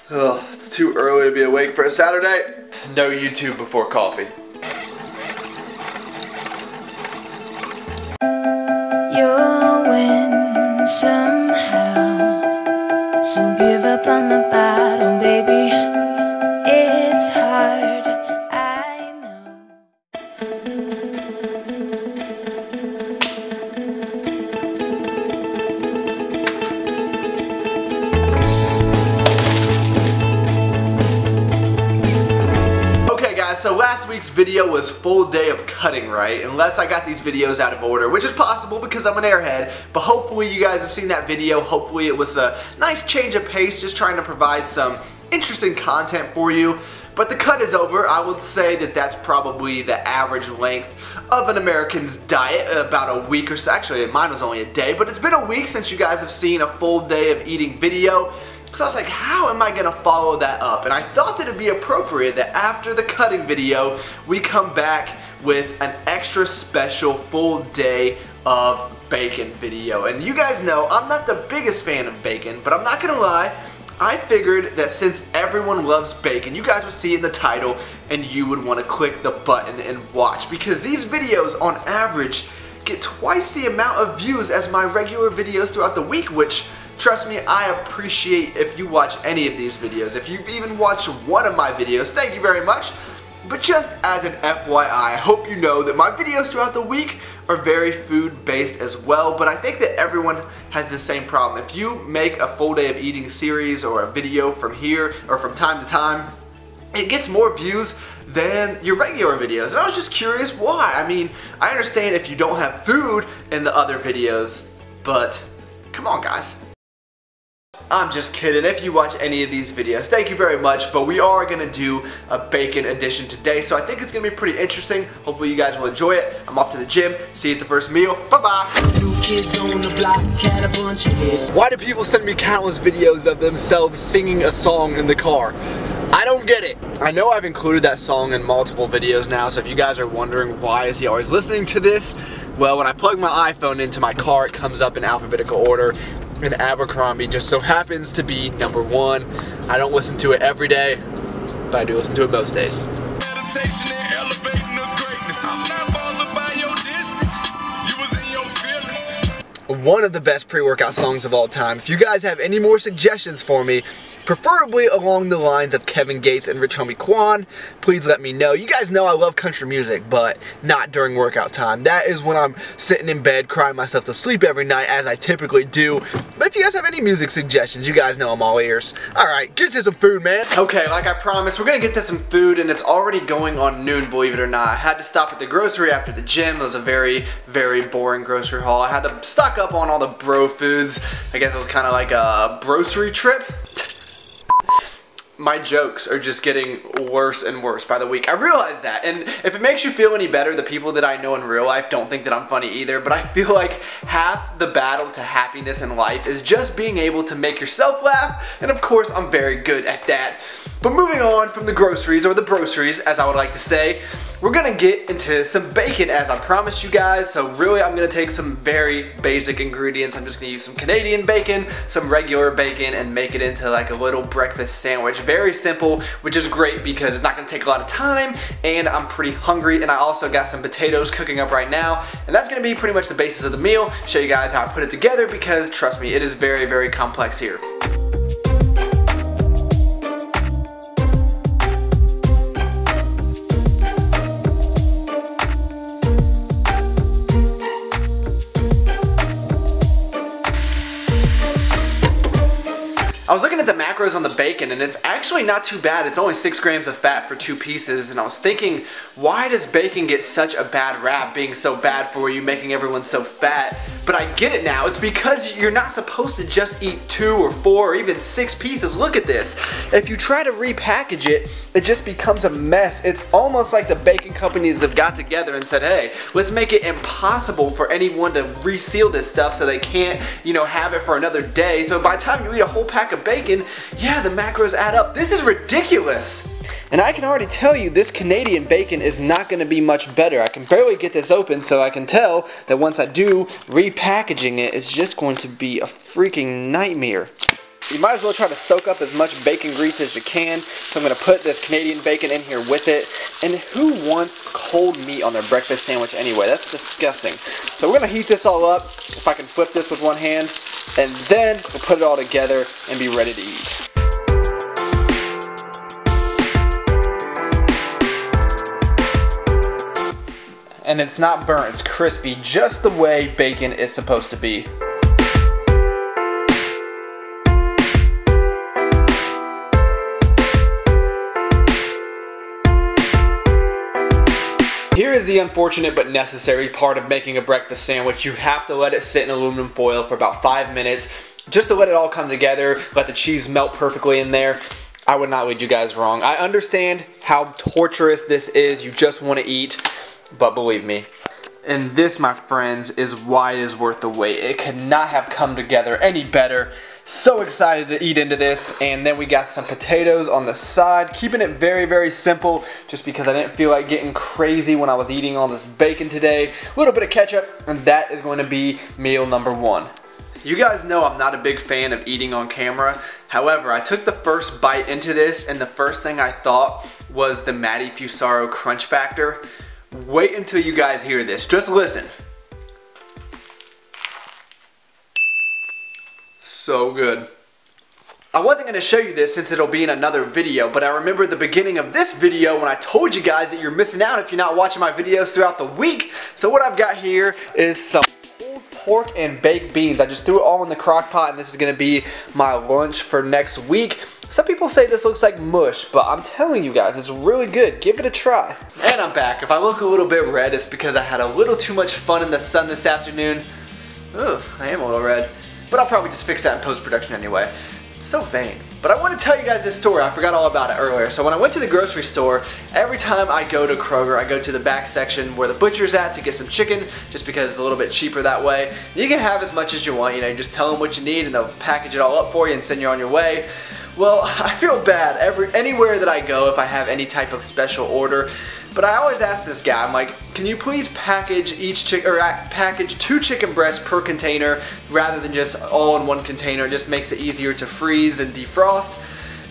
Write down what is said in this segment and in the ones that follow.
Oh, it's too early to be awake for a Saturday. No YouTube before coffee. You'll win somehow, so give up on the battle, baby. It's hard, I know. So last week's video was full day of cutting, right? Unless I got these videos out of order, which is possible because I'm an airhead, but hopefully you guys have seen that video. Hopefully it was a nice change of pace, just trying to provide some interesting content for you. But the cut is over. I would say that that's probably the average length of an American's diet, about a week or so. Actually, mine was only a day, but it's been a week since you guys have seen a full day of eating video. So I was like, how am I going to follow that up? And I thought that it'd be appropriate that after the cutting video, we come back with an extra special full day of bacon video. And you guys know I'm not the biggest fan of bacon, but I'm not going to lie, I figured that since everyone loves bacon, you guys would see it in the title and you would want to click the button and watch, because these videos on average get twice the amount of views as my regular videos throughout the week, which, trust me, I appreciate if you watch any of these videos. If you've even watched one of my videos, thank you very much. But just as an FYI, I hope you know that my videos throughout the week are very food-based as well, but I think that everyone has the same problem. If you make a full day of eating series or a video from here or from time to time, it gets more views than your regular videos. And I was just curious why. I mean, I understand if you don't have food in the other videos, but come on, guys. I'm just kidding. If you watch any of these videos, thank you very much, but we are going to do a bacon edition today, so I think it's going to be pretty interesting. Hopefully you guys will enjoy it. I'm off to the gym. See you at the first meal. Bye-bye. Why do people send me countless videos of themselves singing a song in the car? I don't get it. I know I've included that song in multiple videos now, so if you guys are wondering why is he always listening to this, well, when I plug my iPhone into my car, it comes up in alphabetical order. And Abercrombie just so happens to be #1. I don't listen to it every day, but I do listen to it most days. One of the best pre-workout songs of all time. If you guys have any more suggestions for me, preferably along the lines of Kevin Gates and Rich Homie Quan, please let me know. You guys know I love country music, but not during workout time. That is when I'm sitting in bed crying myself to sleep every night, as I typically do. But if you guys have any music suggestions, you guys know I'm all ears. Alright, get to some food, man. Okay, like I promised, we're gonna get to some food, and it's already going on noon, believe it or not. I had to stop at the grocery after the gym. It was a very, very boring grocery haul. I had to stock up on all the bro foods. I guess it was kind of like a grocery trip. My jokes are just getting worse and worse by the week. I realize that, and if it makes you feel any better, the people that I know in real life don't think that I'm funny either, but I feel like half the battle to happiness in life is just being able to make yourself laugh, and of course I'm very good at that. But moving on from the groceries, or the broceries as I would like to say, we're gonna get into some bacon as I promised you guys. So really I'm gonna take some very basic ingredients. I'm just gonna use some Canadian bacon, some regular bacon, and make it into like a little breakfast sandwich. Very simple, which is great because it's not gonna take a lot of time, and I'm pretty hungry, and I also got some potatoes cooking up right now, and that's gonna be pretty much the basis of the meal. Show you guys how I put it together, because trust me, it is very, very complex here. I was looking at the macros on the bacon, and it's actually not too bad. It's only 6 grams of fat for 2 pieces, and I was thinking, why does bacon get such a bad rap, being so bad for you, making everyone so fat? But I get it now. It's because you're not supposed to just eat 2 or 4 or even 6 pieces. Look at this. If you try to repackage it, it just becomes a mess. It's almost like the bacon companies have got together and said, hey, let's make it impossible for anyone to reseal this stuff so they can't, you know, have it for another day. So by the time you eat a whole pack of bacon, yeah, the macros add up. This is ridiculous. And I can already tell you this Canadian bacon is not going to be much better. I can barely get this open, so I can tell that once I do, repackaging it is just going to be a freaking nightmare. you might as well try to soak up as much bacon grease as you can. So I'm going to put this Canadian bacon in here with it. And who wants cold meat on their breakfast sandwich anyway? That's disgusting. So we're going to heat this all up, if I can flip this with one hand, and then we'll put it all together and be ready to eat. And it's not burnt, it's crispy, just the way bacon is supposed to be. Here is the unfortunate but necessary part of making a breakfast sandwich. You have to let it sit in aluminum foil for about 5 minutes, just to let it all come together, let the cheese melt perfectly in there. I would not lead you guys wrong. I understand how torturous this is, you just want to eat. But believe me, and this, my friends, is why it is worth the wait. It could not have come together any better. So excited to eat into this. And then we got some potatoes on the side, keeping it very, very simple, just because I didn't feel like getting crazy when I was eating all this bacon today. A little bit of ketchup, and that is going to be meal number one. You guys know I'm not a big fan of eating on camera. However, I took the first bite into this, and the first thing I thought was the Matty Fusaro crunch factor. Wait until you guys hear this. Just listen. So good. I wasn't going to show you this since it'll be in another video, but I remember the beginning of this video when I told you guys that you're missing out if you're not watching my videos throughout the week. So what I've got here is some pulled pork and baked beans. I just threw it all in the crock pot, and this is going to be my lunch for next week. Some people say this looks like mush, but I'm telling you guys, it's really good. Give it a try. And I'm back. If I look a little bit red, it's because I had a little too much fun in the sun this afternoon. Ugh, I am a little red. But I'll probably just fix that in post-production anyway. So vain. But I want to tell you guys this story. I forgot all about it earlier. So when I went to the grocery store, every time I go to Kroger, I go to the back section where the butcher's at to get some chicken, just because it's a little bit cheaper that way. You can have as much as you want, you know, you just tell them what you need and they'll package it all up for you and send you on your way. Well, I feel bad anywhere that I go if I have any type of special order. But I always ask this guy, I'm like, can you please package package 2 chicken breasts per container rather than just all in one container? It just makes it easier to freeze and defrost.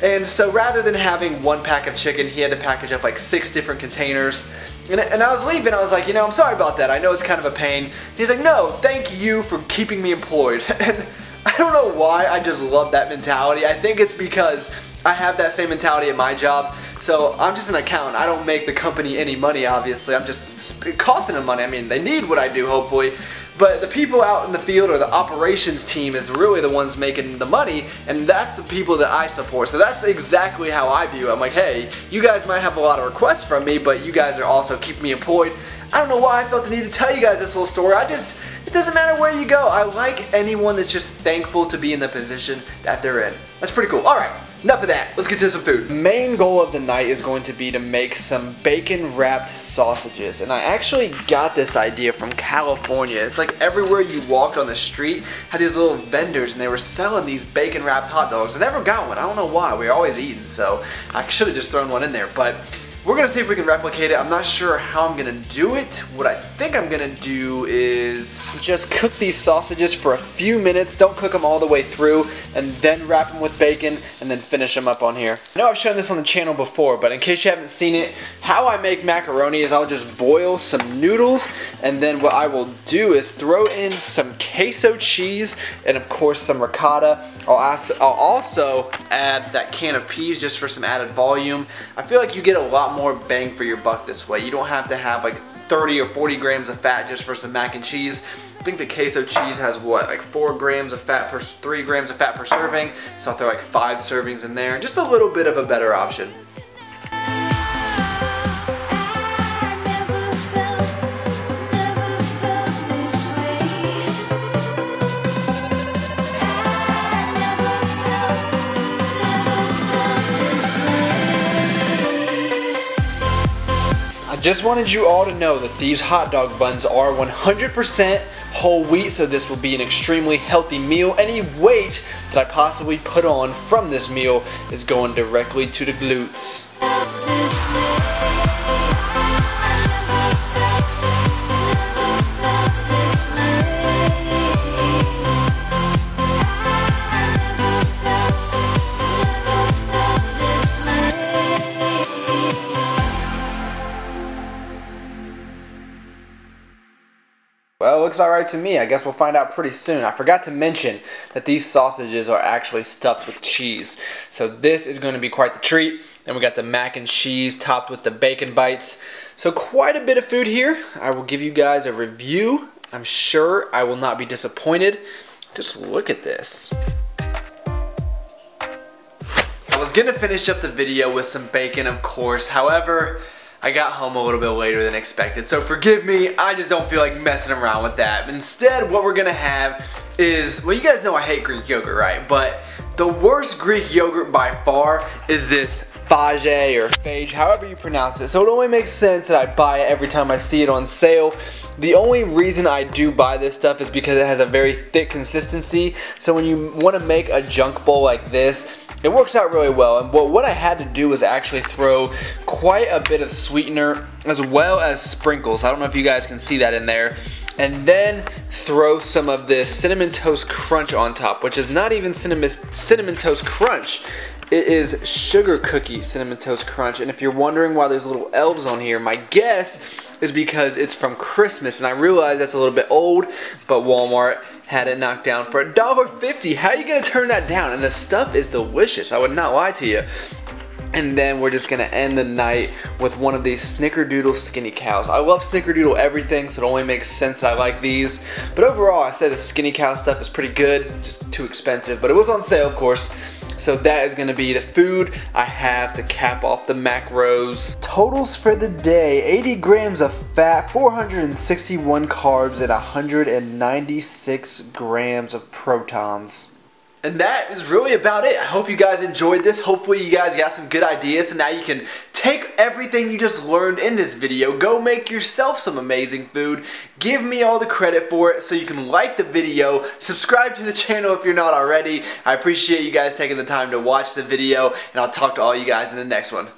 And so rather than having 1 pack of chicken, he had to package up like 6 different containers. And I was leaving, I was like, you know, I'm sorry about that. I know it's kind of a pain. And he's like, no, thank you for keeping me employed. And I don't know why, I just love that mentality. I think it's because I have that same mentality at my job. So I'm just an accountant. I don't make the company any money, obviously. I'm just costing them money. I mean, they need what I do, hopefully. But the people out in the field, or the operations team, is really the ones making the money, and that's the people that I support. So that's exactly how I view it. I'm like, hey, you guys might have a lot of requests from me, but you guys are also keeping me employed. I don't know why I felt the need to tell you guys this little story. It doesn't matter where you go. I like anyone that's just thankful to be in the position that they're in. That's pretty cool. Alright, enough of that. Let's get to some food. The main goal of the night is going to be to make some bacon wrapped sausages. And I actually got this idea from California. It's like everywhere you walked on the street had these little vendors and they were selling these bacon wrapped hot dogs. I never got one. I don't know why. We were always eating, so I should have just thrown one in there. But we're gonna see if we can replicate it. I'm not sure how I'm gonna do it. What I think I'm gonna do is just cook these sausages for a few minutes. Don't cook them all the way through, and then wrap them with bacon and then finish them up on here. I know I've shown this on the channel before, but in case you haven't seen it, how I make macaroni is I'll just boil some noodles, and then what I will do is throw in some queso cheese and of course some ricotta. I'll also add that can of peas just for some added volume. I feel like you get a lot more bang for your buck this way. You don't have to have like 30 or 40 grams of fat just for some mac and cheese. I think the queso cheese has what, like 3 grams of fat per serving, so I'll throw like 5 servings in there. Just a little bit of a better option. Just wanted you all to know that these hot dog buns are 100% whole wheat, so this will be an extremely healthy meal. Any weight that I possibly put on from this meal is going directly to the glutes. looks alright to me. I guess we'll find out pretty soon. I forgot to mention that these sausages are actually stuffed with cheese. So this is going to be quite the treat. And we got the mac and cheese topped with the bacon bites. So quite a bit of food here. I will give you guys a review. I'm sure I will not be disappointed. Just look at this. I was gonna finish up the video with some bacon, of course. However, I got home a little bit later than expected. So forgive me, I just don't feel like messing around with that. Instead, what we're gonna have is, well, you guys know I hate Greek yogurt, right? But the worst Greek yogurt by far is this F.S.T.I.V.L or F.S.T.I.V.L, however you pronounce it. So it only makes sense that I buy it every time I see it on sale. The only reason I do buy this stuff is because it has a very thick consistency. So when you want to make a junk bowl like this, it works out really well. And what I had to do was actually throw quite a bit of sweetener as well as sprinkles. I don't know if you guys can see that in there. And then throw some of this Cinnamon Toast Crunch on top, which is not even Cinnamon Toast Crunch. It is Sugar Cookie Cinnamon Toast Crunch. And if you're wondering why there's little elves on here, my guess is because it's from Christmas. And I realize that's a little bit old, but Walmart had it knocked down for $1.50. How are you gonna turn that down? And the stuff is delicious, I would not lie to you. And then we're just gonna end the night with one of these Snickerdoodle Skinny Cows. I love Snickerdoodle everything, so it only makes sense I like these. But overall, I say the Skinny Cow stuff is pretty good, just too expensive. But it was on sale, of course. So that is gonna be the food I have to cap off the macros. Totals for the day: 80 grams of fat, 461 carbs, and 196 grams of protons. And that is really about it. I hope you guys enjoyed this. Hopefully you guys got some good ideas, so now you can take everything you just learned in this video, go make yourself some amazing food, give me all the credit for it, so you can like the video, subscribe to the channel if you're not already. I appreciate you guys taking the time to watch the video, and I'll talk to all you guys in the next one.